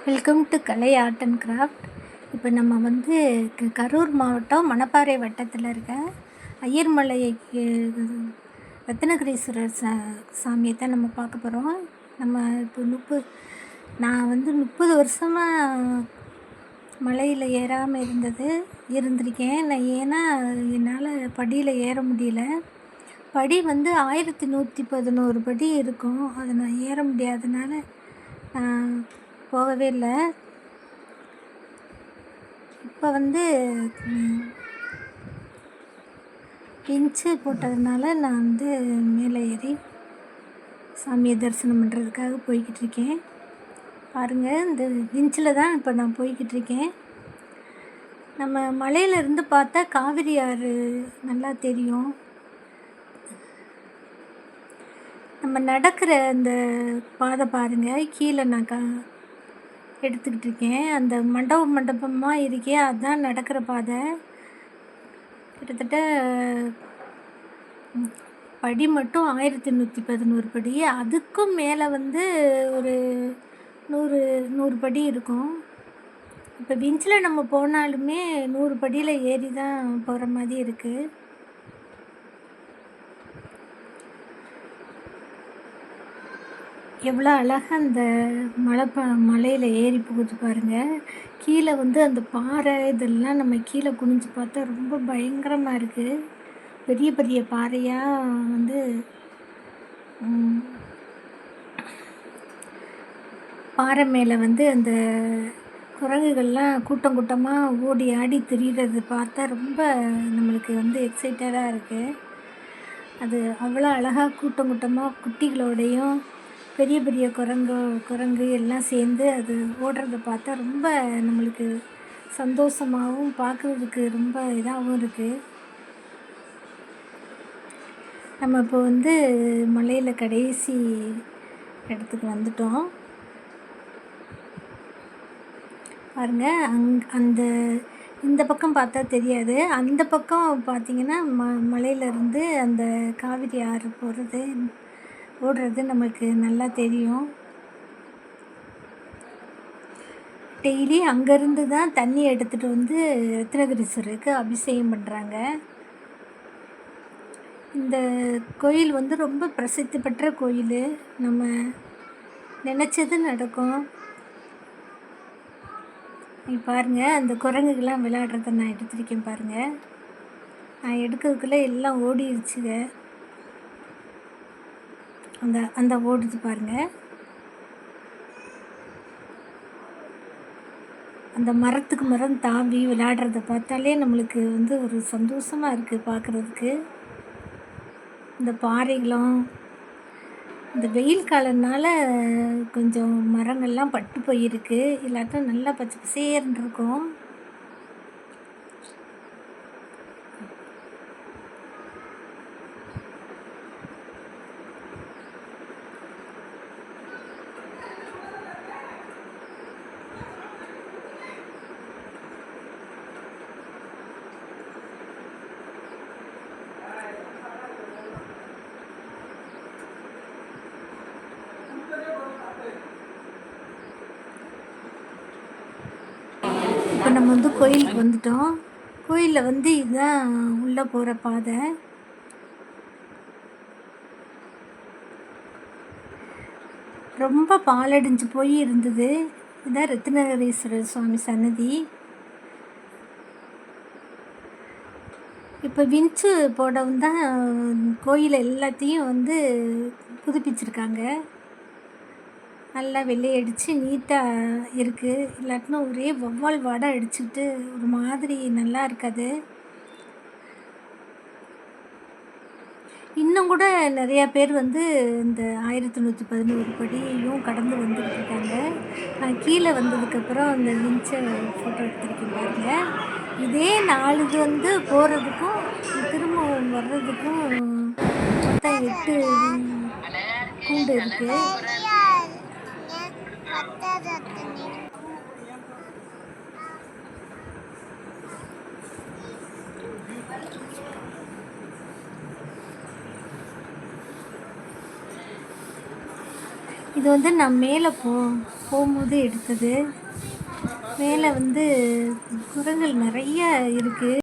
Welcome to Kalai art and craft. இப்போ நம்ம வந்து கரூர் மாவட்டம் மணப்பாறை வட்டத்தில் இருக்க ஐயர்மலை ரத்னகிரீஸ்வரர் சாமியை தான் நம்ம பார்க்க போகிறோம். நம்ம இப்போ நான் வந்து 30 வருஷமாக மலையில் ஏறாமல் இருந்திருக்கேன். நான் ஏன்னா என்னால் படியில் ஏற முடியல. படி வந்து 1111 படி இருக்கும். அதை நான் ஏற முடியாதனால நான் போகவே இல்லை. இப்போ வந்து பெஞ்சு போட்டதுனால நான் வந்து மேலே ஏறி சாமியை தரிசனம் பண்ணுறதுக்காக போய்கிட்டு இருக்கேன். பாருங்கள், இந்த பெஞ்சில் தான் இப்போ நான் போய்கிட்டு இருக்கேன். நம்ம மலையிலேருந்து பார்த்தா காவிரி ஆறு நல்லா தெரியும். நம்ம நடக்கிற அந்த பாதை பாருங்கள், கீழே நான் எடுத்துக்கிட்டு இருக்கேன். அந்த மண்டபமாக இருக்கே, அதுதான் நடக்கிற பாதை. கிட்டத்தட்ட படி மட்டும் 1111 படி. அதுக்கும் மேலே வந்து ஒரு 100 படி இருக்கும். இப்போ பெஞ்சில் நம்ம போனாலுமே 100 படியில் ஏறி தான் போகிற மாதிரி இருக்குது. எவ்வளோ அழகாக அந்த மலையில் ஏறி போகுது பாருங்கள். கீழே வந்து அந்த பாறை இதெல்லாம் நம்ம கீழே குனிஞ்சு பார்த்தா ரொம்ப பயங்கரமாக இருக்குது. பெரிய பெரிய பாறையாக வந்து பாறை மேலே வந்து அந்த குரங்குகள்லாம் கூட்டம் கூட்டமாக ஓடி ஆடி திரிகிறது பார்த்தா ரொம்ப நம்மளுக்கு வந்து எக்ஸைட்டடாக இருக்குது. அது அவ்வளோ அழகாக கூட்டம் கூட்டமாக குட்டிகளோடையும் பெரிய பெரிய குரங்கு எல்லாம் சேர்ந்து அது ஓடுறத பார்த்தா ரொம்ப நம்மளுக்கு சந்தோஷமாகவும் பார்க்குறதுக்கு ரொம்ப இதாகவும் இருக்குது. நம்ம இப்போ வந்து மலையில் கடைசி இடத்துக்கு வந்துட்டோம். பாருங்கள், இந்த பக்கம் பார்த்தா தெரியாது. அந்த பக்கம் பார்த்திங்கன்னா மலையிலேருந்து அந்த காவிரி ஆறு ஓடுறது நமக்கு நல்லா தெரியும். டெய்லி அங்கேருந்து தான் தண்ணி எடுத்துகிட்டு வந்து ரத்னகிரீஸ்வரருக்கு அபிஷேகம் பண்ணுறாங்க. இந்த கோயில் வந்து ரொம்ப பிரசித்தி பெற்ற கோயில். நம்ம நினச்சது நடக்கும். பாருங்கள், அந்த குரங்குகள்லாம் விளையாடுறத நான் எடுத்துருக்கேன் பாருங்கள். நான் எடுக்கிறதுக்குள்ளே எல்லாம் ஓடிடுச்சுங்க. அந்த ஓடுது பாருங்கள். அந்த மரத்துக்கு மரம் தாவி விளையாடுறத பார்த்தாலே நம்மளுக்கு வந்து ஒரு சந்தோஷமாக இருக்குது பார்க்குறதுக்கு. இந்த பாறைகளும் இந்த வெயில் காலம்னால கொஞ்சம் மரங்கள்லாம் பட்டு போயிருக்கு. இல்லாட்டும் நல்லா பச்சை பசேர்னு இருக்கும். இப்போ நம்ம வந்து கோயிலுக்கு வந்துட்டோம். கோயிலில் வந்து இதுதான் உள்ளே போகிற பாதை. ரொம்ப பாலடைஞ்சு போய் இருந்தது. இதுதான் ரத்னகிரீஸ்வரர் சுவாமி சன்னதி. இப்போ விஞ்சு போடவும் தான் கோயில் எல்லாத்தையும் வந்து புதுப்பிச்சிருக்காங்க. நல்லா வெள்ளையடிச்சு நீட்டாக இருக்குது. இல்லாட்டினா ஒரே வவ்வால் வாடை அடிச்சுட்டு ஒரு மாதிரி நல்லா இருக்காது. இன்னும் கூட நிறையா பேர் வந்து இந்த 1111 படியும் கடந்து வந்துக்கிட்டு இருக்காங்க. நான் கீழே வந்ததுக்கப்புறம் அந்த விஞ்சை ஃபோட்டோ எடுத்துருக்கேன் பாருங்கள். இதே 4 இது வந்து போகிறதுக்கும் திரும்ப வர்றதுக்கும் மொத்தம் 8 கூண்டு இருக்குது. இது வந்து நான் மேலே போகும்போது எடுத்தது. மேலே வந்து குரங்குகள் நிறைய இருக்குது.